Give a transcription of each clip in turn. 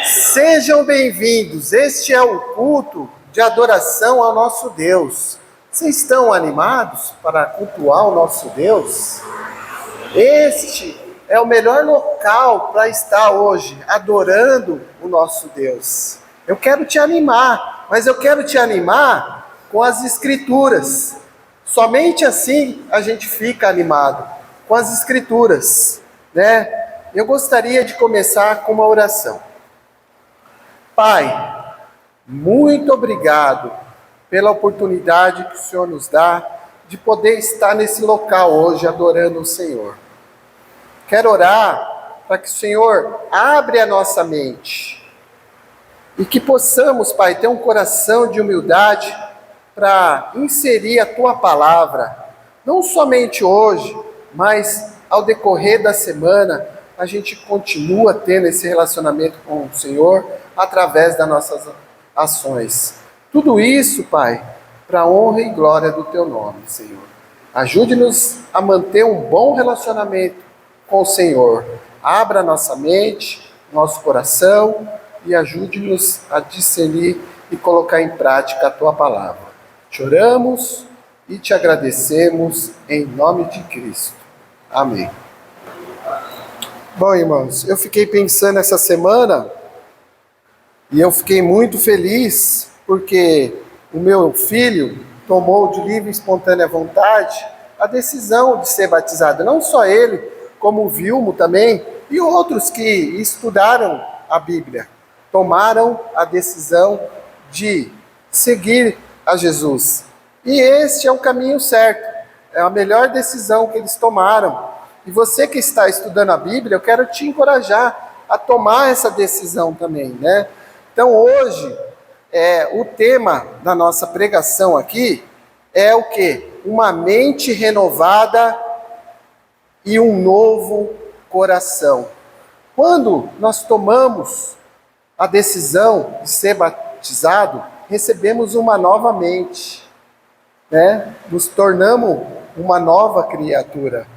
Sejam bem-vindos, este é o culto de adoração ao nosso Deus. Vocês estão animados para cultuar o nosso Deus? Este é o melhor local para estar hoje, adorando o nosso Deus. Eu quero te animar, mas eu quero te animar com as Escrituras. Somente assim a gente fica animado, com as Escrituras, né? Eu gostaria de começar com uma oração. Pai, muito obrigado pela oportunidade que o Senhor nos dá de poder estar nesse local hoje adorando o Senhor. Quero orar para que o Senhor abra a nossa mente e que possamos, Pai, ter um coração de humildade para inserir a Tua palavra, não somente hoje, mas ao decorrer da semana, a gente continua tendo esse relacionamento com o Senhor através das nossas ações. Tudo isso, Pai, para a honra e glória do Teu nome, Senhor. Ajude-nos a manter um bom relacionamento com o Senhor. Abra nossa mente, nosso coração e ajude-nos a discernir e colocar em prática a Tua palavra. Te oramos e te agradecemos em nome de Cristo. Amém. Bom, irmãos, eu fiquei pensando essa semana e eu fiquei muito feliz porque o meu filho tomou de livre e espontânea vontade a decisão de ser batizado. Não só ele, como o Vilmo também e outros que estudaram a Bíblia. Tomaram a decisão de seguir a Jesus. E este é o caminho certo. É a melhor decisão que eles tomaram. E você que está estudando a Bíblia, eu quero te encorajar a tomar essa decisão também, né? Então hoje, o tema da nossa pregação aqui é o quê? Uma mente renovada e um novo coração. Quando nós tomamos a decisão de ser batizado, recebemos uma nova mente, né? Nos tornamos uma nova criatura.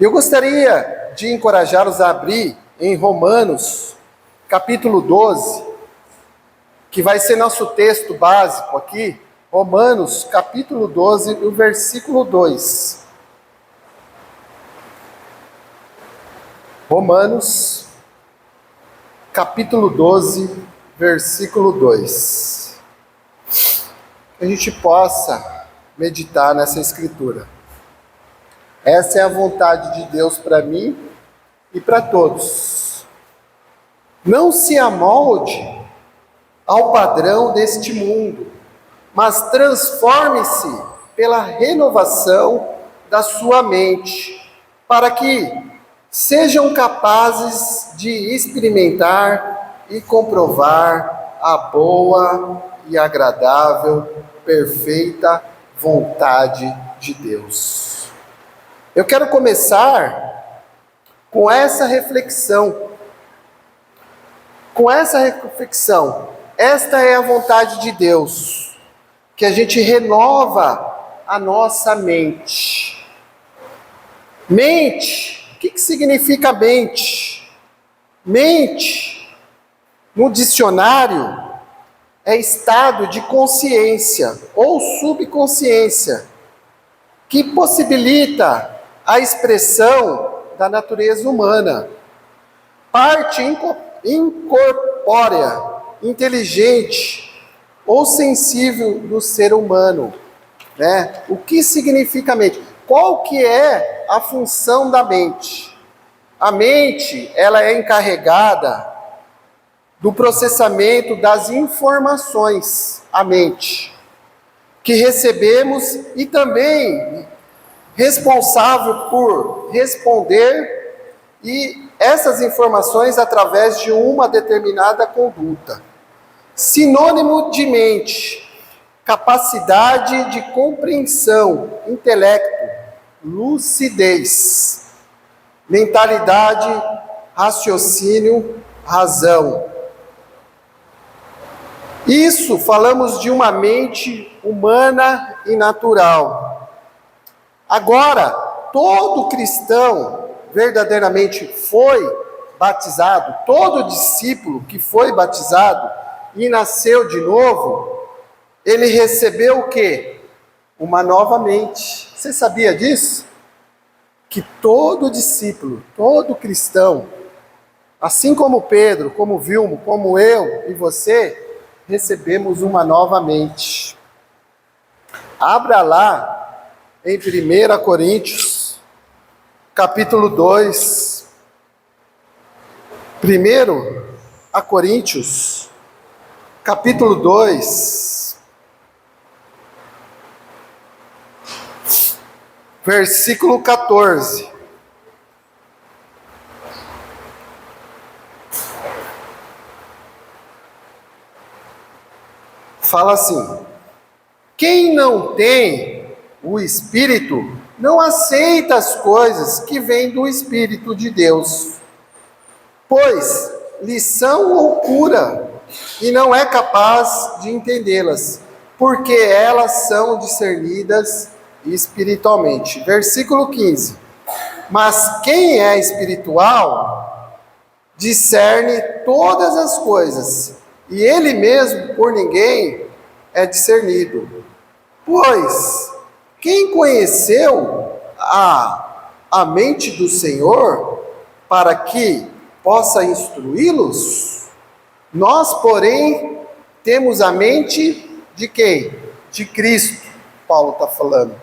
Eu gostaria de encorajá-los a abrir em Romanos, capítulo 12, que vai ser nosso texto básico aqui, Romanos, capítulo 12, o versículo 2. Romanos, capítulo 12, versículo 2. Que a gente possa meditar nessa escritura. Essa é a vontade de Deus para mim e para todos. Não se amolde ao padrão deste mundo, mas transforme-se pela renovação da sua mente, para que sejam capazes de experimentar e comprovar a boa e agradável, perfeita vontade de Deus. Eu quero começar com essa reflexão. Esta é a vontade de Deus, que a gente renova a nossa mente. Mente, o que significa mente? Mente, no dicionário, é estado de consciência ou subconsciência, que possibilita a expressão da natureza humana, parte incorpórea, inteligente ou sensível do ser humano, né? O que significa mente? Qual que é a função da mente? A mente, ela é encarregada do processamento das informações, a mente, que recebemos e também responsável por responder e essas informações através de uma determinada conduta. Sinônimo de mente: capacidade de compreensão, intelecto, lucidez, mentalidade, raciocínio, razão. Isso falamos de uma mente humana e natural. Agora, todo cristão verdadeiramente foi batizado, todo discípulo que foi batizado e nasceu de novo, ele recebeu o quê? Uma nova mente. Você sabia disso? Que todo discípulo, todo cristão, assim como Pedro, como Vilmo, como eu e você, recebemos uma nova mente. Abra lá em 1 Coríntios, capítulo 2. 1 Coríntios, capítulo 2, versículo 14. Fala assim: quem não tem o Espírito não aceita as coisas que vêm do Espírito de Deus, pois lhes são loucura e não é capaz de entendê-las, porque elas são discernidas espiritualmente. Versículo 15. Mas quem é espiritual discerne todas as coisas, e ele mesmo por ninguém é discernido. Pois quem conheceu a mente do Senhor para que possa instruí-los? Nós, porém, temos a mente de quem? De Cristo, Paulo está falando.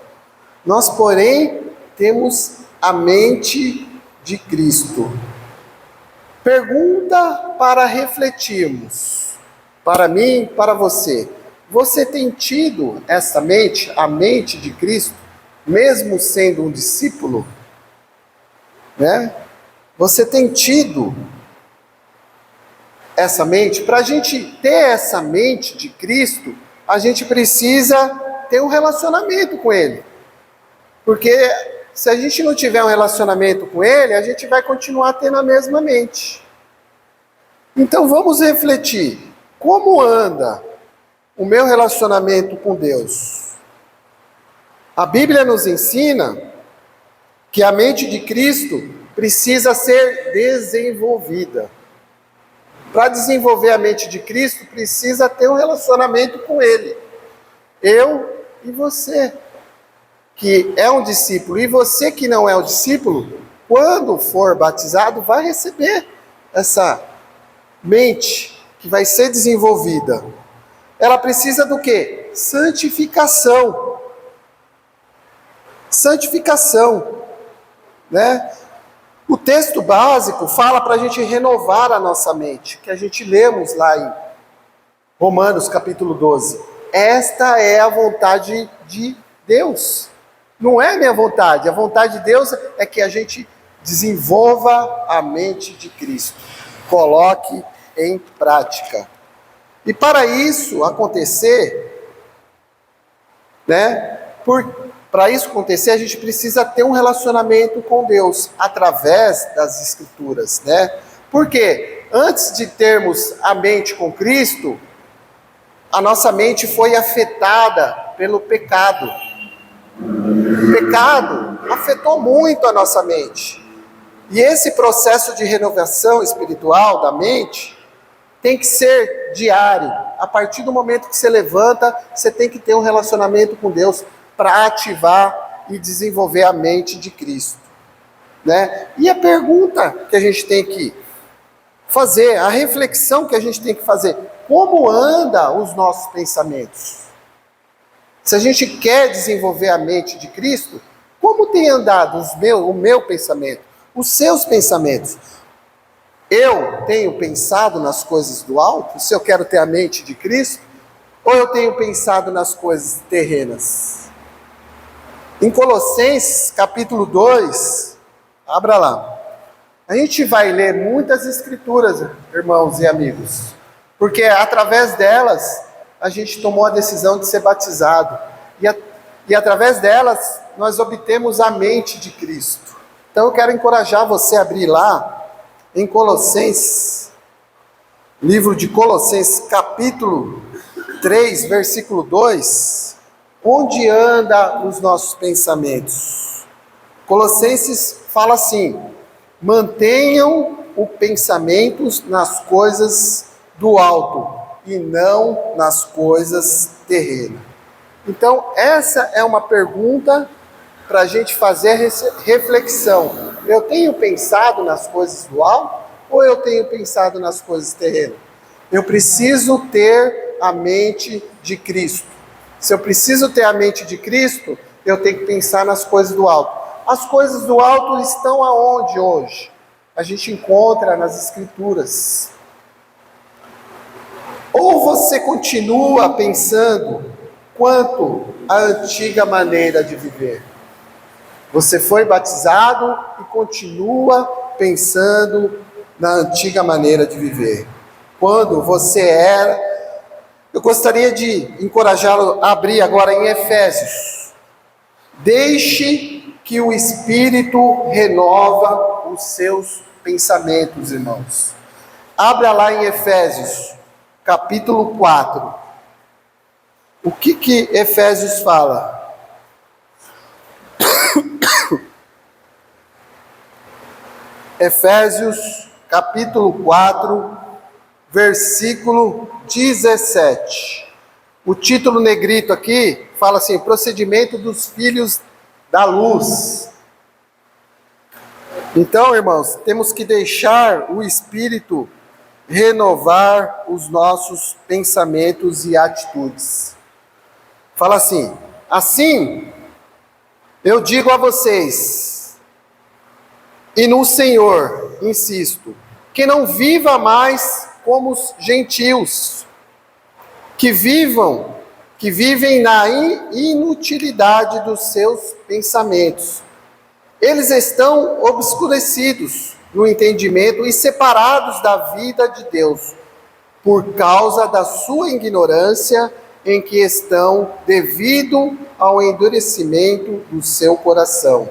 Nós, porém, temos a mente de Cristo. Pergunta para refletirmos, para mim, para você. Você tem tido essa mente, a mente de Cristo, mesmo sendo um discípulo? Né? Você tem tido essa mente? Para a gente ter essa mente de Cristo, a gente precisa ter um relacionamento com Ele. Porque se a gente não tiver um relacionamento com Ele, a gente vai continuar tendo a mesma mente. Então vamos refletir. Como anda o meu relacionamento com Deus? A Bíblia nos ensina que a mente de Cristo precisa ser desenvolvida. Para desenvolver a mente de Cristo, precisa ter um relacionamento com Ele. Eu e você, que é um discípulo, e você que não é um discípulo, quando for batizado, vai receber essa mente que vai ser desenvolvida. Ela precisa do quê? Santificação. Santificação, né? O texto básico fala para a gente renovar a nossa mente, que a gente lemos lá em Romanos capítulo 12. Esta é a vontade de Deus. Não é minha vontade. A vontade de Deus é que a gente desenvolva a mente de Cristo. Coloque em prática. E para isso acontecer, né? Para isso acontecer, a gente precisa ter um relacionamento com Deus através das Escrituras, né? Porque antes de termos a mente com Cristo, a nossa mente foi afetada pelo pecado. O pecado afetou muito a nossa mente. E esse processo de renovação espiritual da mente tem que ser diário. A partir do momento que você levanta, você tem que ter um relacionamento com Deus para ativar e desenvolver a mente de Cristo, né? E a pergunta que a gente tem que fazer, a reflexão que a gente tem que fazer: como andam os nossos pensamentos? Se a gente quer desenvolver a mente de Cristo, como tem andado o meu pensamento, os seus pensamentos? Eu tenho pensado nas coisas do alto, se eu quero ter a mente de Cristo, ou eu tenho pensado nas coisas terrenas? Em Colossenses, capítulo 2, abra lá. A gente vai ler muitas escrituras, irmãos e amigos, porque através delas a gente tomou a decisão de ser batizado, e através delas nós obtemos a mente de Cristo. Então eu quero encorajar você a abrir lá, em Colossenses, livro de Colossenses, capítulo 3, versículo 2, onde anda os nossos pensamentos? Colossenses fala assim: mantenham o pensamento nas coisas do alto e não nas coisas terrenas. Então, essa é uma pergunta para a gente fazer reflexão. Eu tenho pensado nas coisas do alto ou eu tenho pensado nas coisas terrenas? Eu preciso ter a mente de Cristo. Se eu preciso ter a mente de Cristo, eu tenho que pensar nas coisas do alto. As coisas do alto estão aonde hoje? A gente encontra nas Escrituras. Ou você continua pensando quanto à antiga maneira de viver? Você foi batizado e continua pensando na antiga maneira de viver. Quando você era... Eu gostaria de encorajá-lo a abrir agora em Efésios. Deixe que o Espírito renova os seus pensamentos, irmãos. Abra lá em Efésios, capítulo 4. O que Efésios fala? Efésios, capítulo 4, versículo 17. O título negrito aqui fala assim: procedimento dos filhos da luz. Então, irmãos, temos que deixar o Espírito renovar os nossos pensamentos e atitudes. Fala assim: assim, eu digo a vocês, e no Senhor, insisto, que não viva mais como os gentios, que vivem na inutilidade dos seus pensamentos. Eles estão obscurecidos no entendimento e separados da vida de Deus, por causa da sua ignorância em que estão, devido ao endurecimento do seu coração.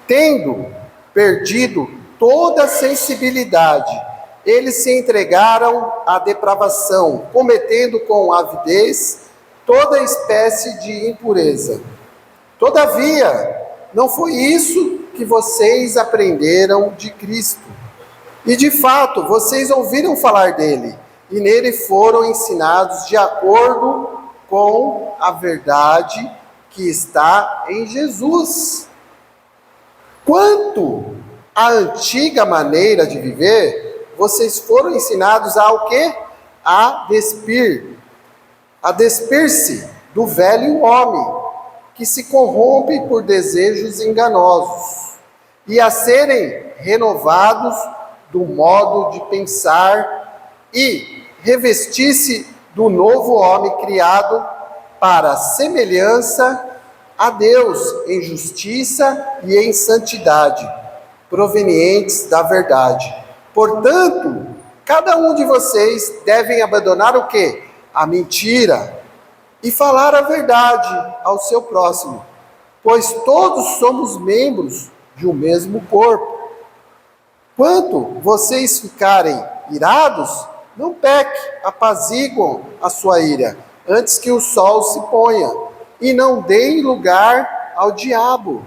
Tendo perdido toda sensibilidade, eles se entregaram à depravação, cometendo com avidez toda espécie de impureza. Todavia, não foi isso que vocês aprenderam de Cristo. E de fato, vocês ouviram falar dele, e nele foram ensinados de acordo com a verdade que está em Jesus. Quanto à antiga maneira de viver, vocês foram ensinados a o quê? A despir-se do velho homem, que se corrompe por desejos enganosos, e a serem renovados do modo de pensar e revestir-se do novo homem criado para a semelhança a Deus em justiça e em santidade, provenientes da verdade. Portanto, cada um de vocês deve abandonar o quê? A mentira, e falar a verdade ao seu próximo, pois todos somos membros de um mesmo corpo. Quanto vocês ficarem irados, não peque, apaziguam a sua ira, antes que o sol se ponha, e não deem lugar ao diabo.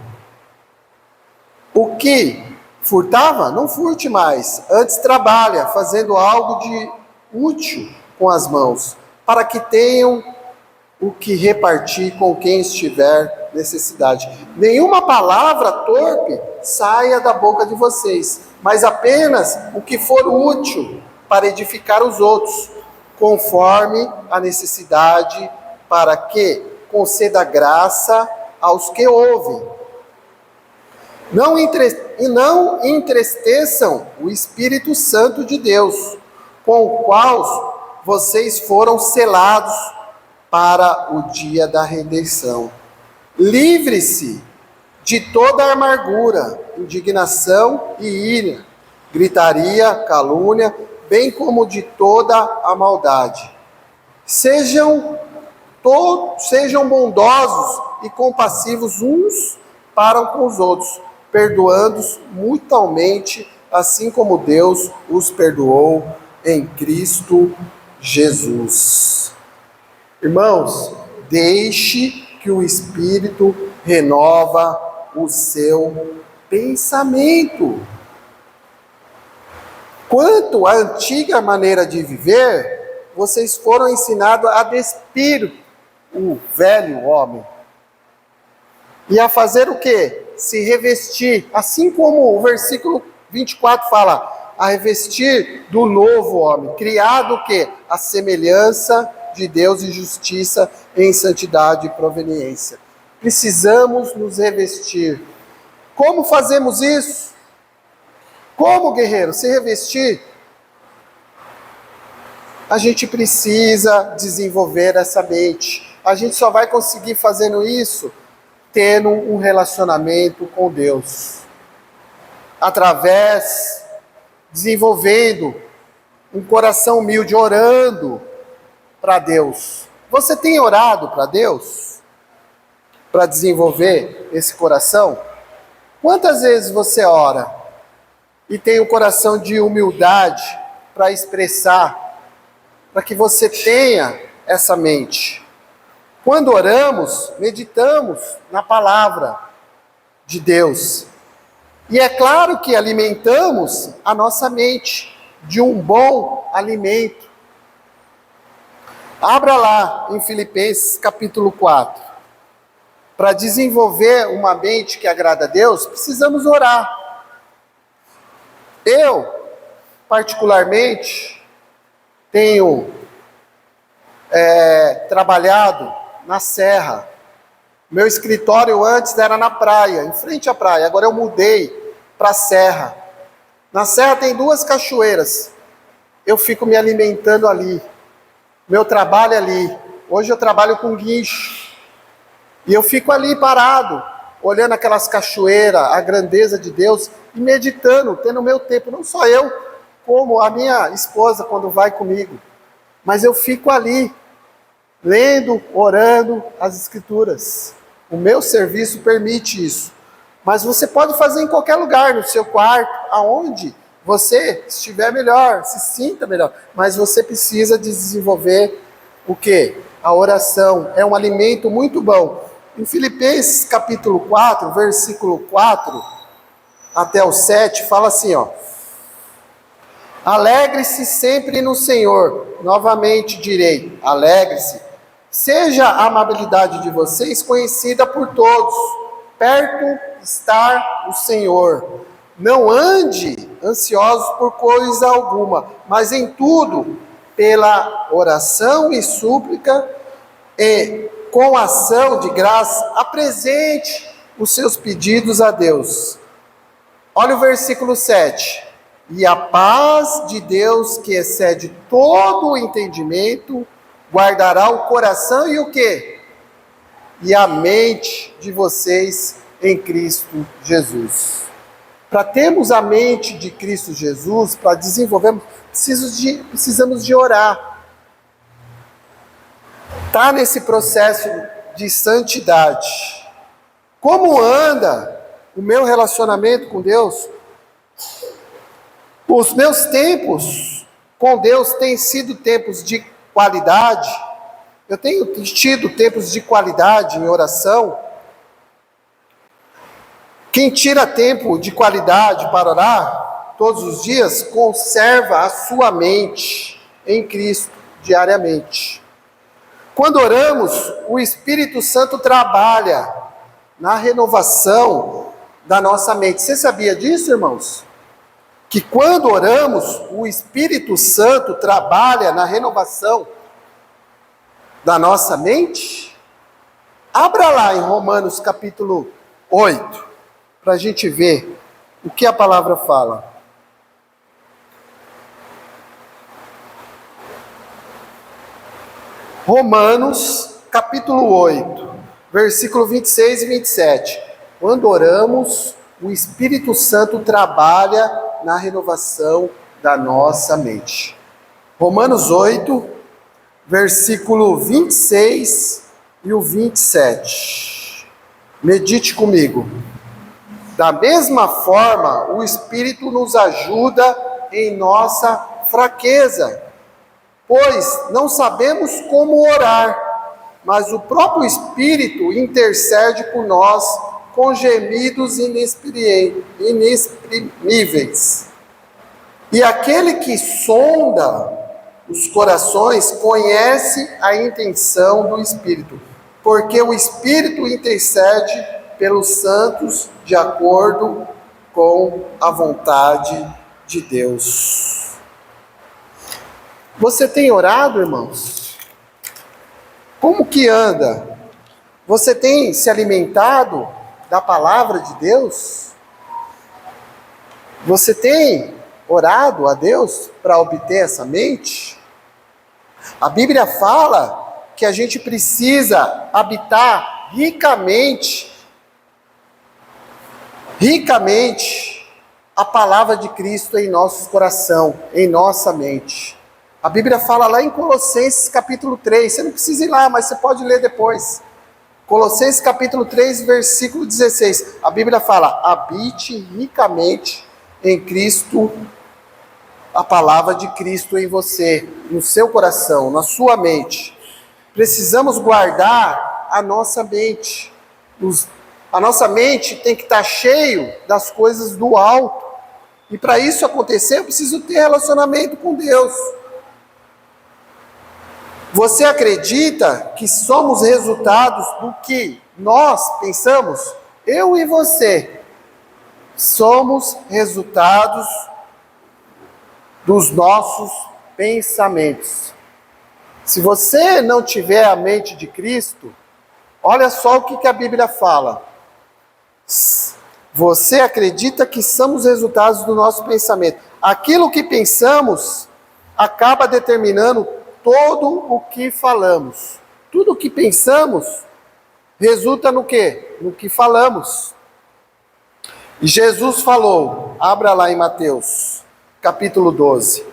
O que furtava, não furte mais, antes trabalha, fazendo algo de útil com as mãos, para que tenham o que repartir com quem estiver necessidade. Nenhuma palavra torpe saia da boca de vocês, mas apenas o que for útil para edificar os outros, conforme a necessidade, para que conceda graça aos que ouvem. Não entristeçam o Espírito Santo de Deus, com o qual vocês foram selados para o dia da redenção. Livre-se de toda amargura, indignação e ira, gritaria, calúnia, bem como de toda a maldade. Sejam bondosos e compassivos uns para com os outros, perdoando-os mutuamente, assim como Deus os perdoou em Cristo Jesus. Irmãos, deixe que o Espírito renova o seu pensamento. Quanto à antiga maneira de viver, vocês foram ensinados a despir o velho homem. E a fazer o quê? Se revestir. Assim como o versículo 24 fala, a revestir do novo homem. Criado o quê? A semelhança de Deus em justiça, em santidade e proveniência. Precisamos nos revestir. Como fazemos isso? Como, guerreiro, se revestir? A gente precisa desenvolver essa mente. A gente só vai conseguir fazendo isso tendo um relacionamento com Deus. Desenvolvendo um coração humilde, orando para Deus. Você tem orado para Deus? Para desenvolver esse coração? Quantas vezes você ora e tem um coração de humildade para expressar, para que você tenha essa mente? Quando oramos, meditamos na palavra de Deus. E é claro que alimentamos a nossa mente de um bom alimento. Abra lá em Filipenses capítulo 4. Para desenvolver uma mente que agrada a Deus, precisamos orar. Eu, particularmente, tenho trabalhado na serra. Meu escritório antes era na praia, em frente à praia. Agora eu mudei para a serra. Na serra tem 2 cachoeiras. Eu fico me alimentando ali. Meu trabalho é ali. Hoje eu trabalho com guincho. E eu fico ali parado, olhando aquelas cachoeiras, a grandeza de Deus, e meditando, tendo meu tempo. Não só eu, como a minha esposa quando vai comigo. Mas eu fico ali, lendo, orando as Escrituras. O meu serviço permite isso. Mas você pode fazer em qualquer lugar, no seu quarto, aonde você estiver melhor, se sinta melhor. Mas você precisa desenvolver o quê? A oração. É um alimento muito bom. Em Filipenses capítulo 4, versículo 4 até o 7, fala assim, ó. Alegre-se sempre no Senhor. Novamente direi, alegre-se. Seja a amabilidade de vocês conhecida por todos. Perto está o Senhor. Não ande ansiosos por coisa alguma, mas em tudo, pela oração e súplica, e com ação de graça, apresente os seus pedidos a Deus. Olha o versículo 7. E a paz de Deus, que excede todo o entendimento, guardará o coração e o quê? E a mente de vocês em Cristo Jesus. Para termos a mente de Cristo Jesus, para desenvolvermos, precisamos de orar. Está nesse processo de santidade. Como anda o meu relacionamento com Deus? Os meus tempos com Deus têm sido tempos de qualidade. Eu tenho tido tempos de qualidade em oração. Quem tira tempo de qualidade para orar todos os dias, conserva a sua mente em Cristo diariamente. Quando oramos, o Espírito Santo trabalha na renovação da nossa mente. Você sabia disso, irmãos? Que quando oramos, o Espírito Santo trabalha na renovação da nossa mente? Abra lá em Romanos capítulo 8, para a gente ver o que a palavra fala. Romanos capítulo 8, versículo 26 e 27. Quando oramos, o Espírito Santo trabalha na renovação da nossa mente. Romanos 8, versículo 26 e o 27. Medite comigo. Da mesma forma, o Espírito nos ajuda em nossa fraqueza, pois não sabemos como orar, mas o próprio Espírito intercede por nós com gemidos inexprimíveis. E aquele que sonda os corações conhece a intenção do Espírito, porque o Espírito intercede pelos santos de acordo com a vontade de Deus. Você tem orado, irmãos? Como que anda? Você tem se alimentado da palavra de Deus? Você tem orado a Deus para obter essa mente? A Bíblia fala que a gente precisa habitar ricamente a palavra de Cristo em nosso coração, em nossa mente. A Bíblia fala lá em Colossenses capítulo 3, você não precisa ir lá, mas você pode ler depois. Colossenses capítulo 3, versículo 16. A Bíblia fala: habite ricamente em Cristo, a palavra de Cristo em você, no seu coração, na sua mente. Precisamos guardar a nossa mente. A nossa mente tem que estar cheio das coisas do alto. E para isso acontecer, eu preciso ter relacionamento com Deus. Você acredita que somos resultados do que nós pensamos? Eu e você somos resultados dos nossos pensamentos. Se você não tiver a mente de Cristo, olha só o que a Bíblia fala. Você acredita que somos resultados do nosso pensamento. Aquilo que pensamos acaba determinando todo o que falamos. Tudo o que pensamos resulta no quê? No que falamos. E Jesus falou, abra lá em Mateus, capítulo 12.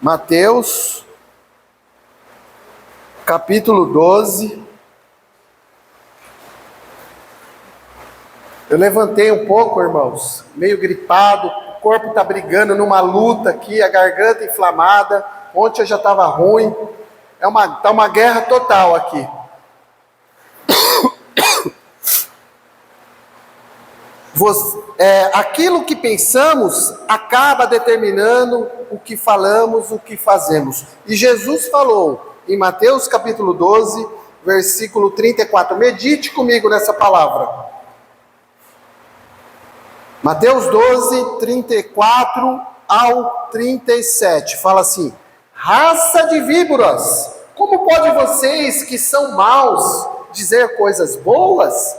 Mateus, capítulo 12. Eu levantei um pouco, irmãos, meio gripado, o corpo está brigando numa luta aqui, a garganta inflamada. Ontem já estava ruim, tá uma guerra total aqui. Aquilo que pensamos acaba determinando o que falamos, o que fazemos. E Jesus falou em Mateus capítulo 12, versículo 34. Medite comigo nessa palavra. Mateus 12, 34 ao 37. Fala assim: raça de víboras, como pode vocês que são maus dizer coisas boas?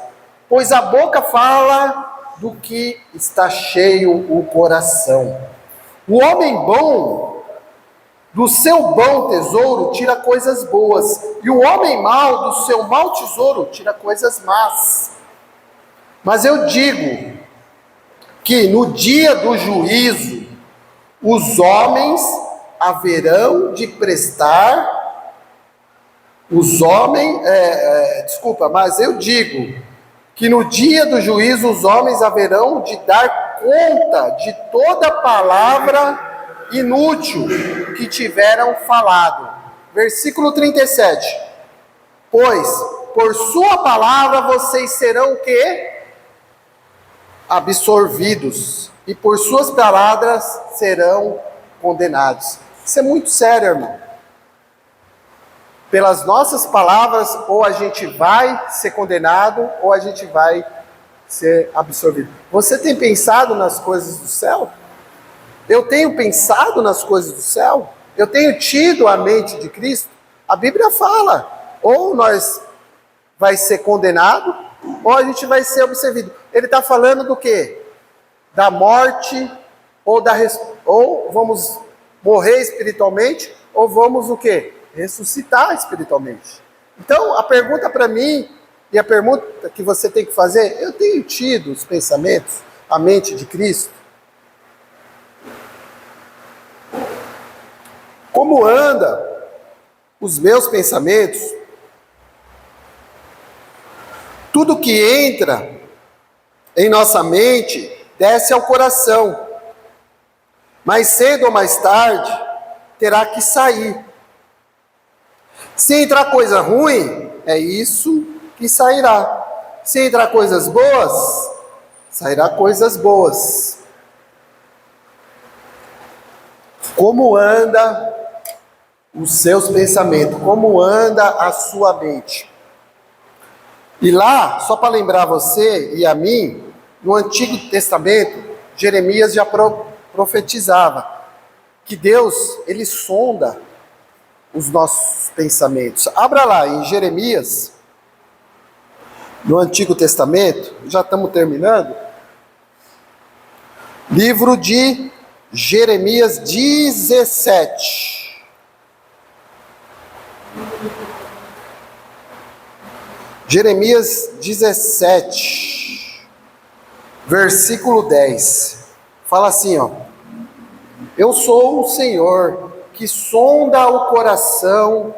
Pois a boca fala do que está cheio o coração. O homem bom, do seu bom tesouro, tira coisas boas, e o homem mau, do seu mau tesouro, tira coisas más. Mas eu digo que no dia do juízo, os homens haverão de prestar, mas eu digo que no dia do juízo os homens haverão de dar conta de toda palavra inútil que tiveram falado. Versículo 37. Pois por sua palavra vocês serão o quê? Absorvidos, e por suas palavras serão condenados. Isso é muito sério, irmão. Pelas nossas palavras, ou a gente vai ser condenado, ou a gente vai ser absorvido. Você tem pensado nas coisas do céu? Eu tenho pensado nas coisas do céu? Eu tenho tido a mente de Cristo? A Bíblia fala, ou nós vai ser condenado, ou a gente vai ser absorvido. Ele está falando do quê? Da morte, ou vamos morrer espiritualmente, ou vamos o quê? Ressuscitar espiritualmente. Então, a pergunta para mim, e a pergunta que você tem que fazer: eu tenho tido os pensamentos, a mente de Cristo? Como anda os meus pensamentos? Tudo que entra em nossa mente desce ao coração. Mais cedo ou mais tarde, terá que sair. Se entrar coisa ruim, é isso que sairá. Se entrar coisas boas, sairá coisas boas. Como anda os seus pensamentos? Como anda a sua mente? E lá, só para lembrar você e a mim, no Antigo Testamento, Jeremias já profetizava que Deus, ele sonda os nossos pensamentos. Abra lá em Jeremias, no Antigo Testamento, já estamos terminando. Livro de Jeremias 17. Jeremias 17, versículo 10. Fala assim, ó: Eu sou o Senhor que sonda o coração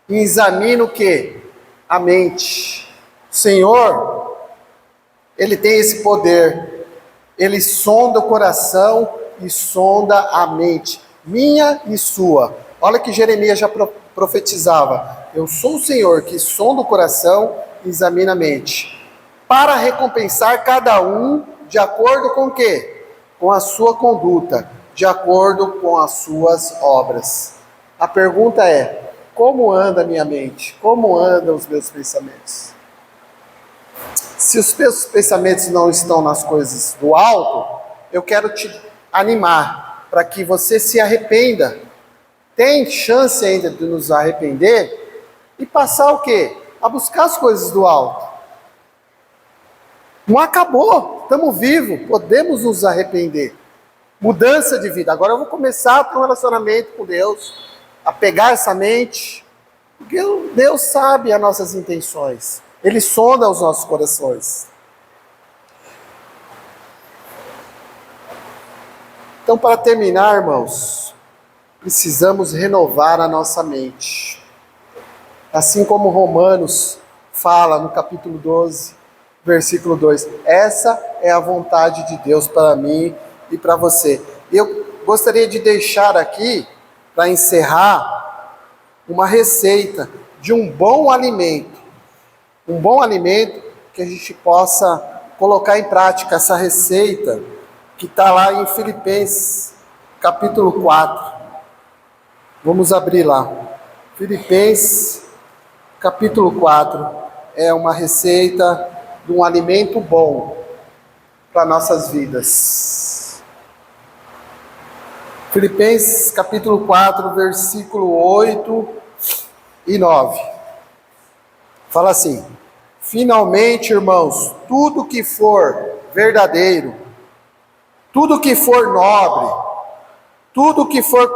e examina o quê? A mente. O Senhor, ele tem esse poder. Ele sonda o coração e sonda a mente, minha e sua. Olha que Jeremias já profetizava: Eu sou o Senhor que sonda o coração e examina a mente, para recompensar cada um de acordo com o quê? Com a sua conduta, de acordo com as suas obras. A pergunta é: como anda a minha mente? Como andam os meus pensamentos? Se os seus pensamentos não estão nas coisas do alto, eu quero te animar para que você se arrependa. Tem chance ainda de nos arrepender e passar o quê? A buscar as coisas do alto. Não acabou, estamos vivos, podemos nos arrepender. Mudança de vida. Agora eu vou começar a ter um relacionamento com Deus, a pegar essa mente, porque Deus sabe as nossas intenções. Ele sonda os nossos corações. Então, para terminar, irmãos, precisamos renovar a nossa mente. Assim como Romanos fala no capítulo 12, versículo 2. Essa é a vontade de Deus para mim e para você. Eu gostaria de deixar aqui, para encerrar, uma receita de um bom alimento. Um bom alimento que a gente possa colocar em prática essa receita que está lá em Filipenses, capítulo 4. Vamos abrir lá. Filipenses, capítulo 4. É uma receita de um alimento bom para nossas vidas. Filipenses, capítulo 4, versículo 8 e 9. Fala assim: Finalmente, irmãos, tudo que for verdadeiro, tudo que for nobre, tudo que for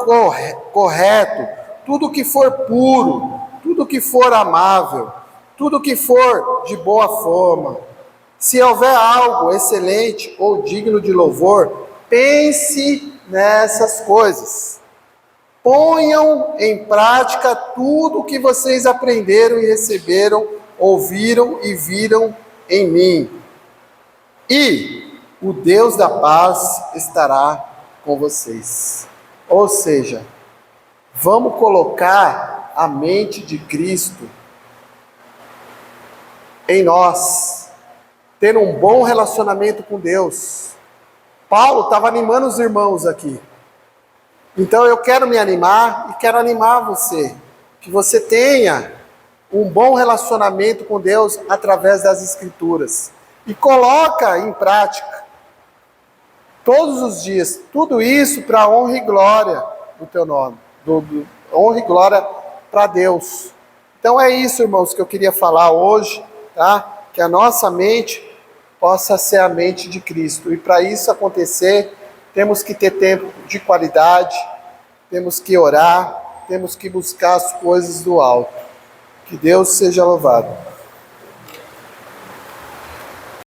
correto, tudo que for puro, tudo que for amável, tudo que for de boa fama, se houver algo excelente ou digno de louvor, pense nessas coisas. Ponham em prática tudo o que vocês aprenderam e receberam, ouviram e viram em mim. E o Deus da paz estará com vocês. Ou seja, vamos colocar a mente de Cristo em nós, ter um bom relacionamento com Deus. Paulo estava animando os irmãos aqui. Então eu quero me animar e quero animar você, que você tenha um bom relacionamento com Deus através das Escrituras. E coloca em prática, todos os dias, tudo isso para a honra e glória do teu nome, honra e glória para Deus. Então é isso, irmãos, que eu queria falar hoje, tá? Que a nossa mente possa ser a mente de Cristo. E para isso acontecer, temos que ter tempo de qualidade, temos que orar, temos que buscar as coisas do alto. Que Deus seja louvado.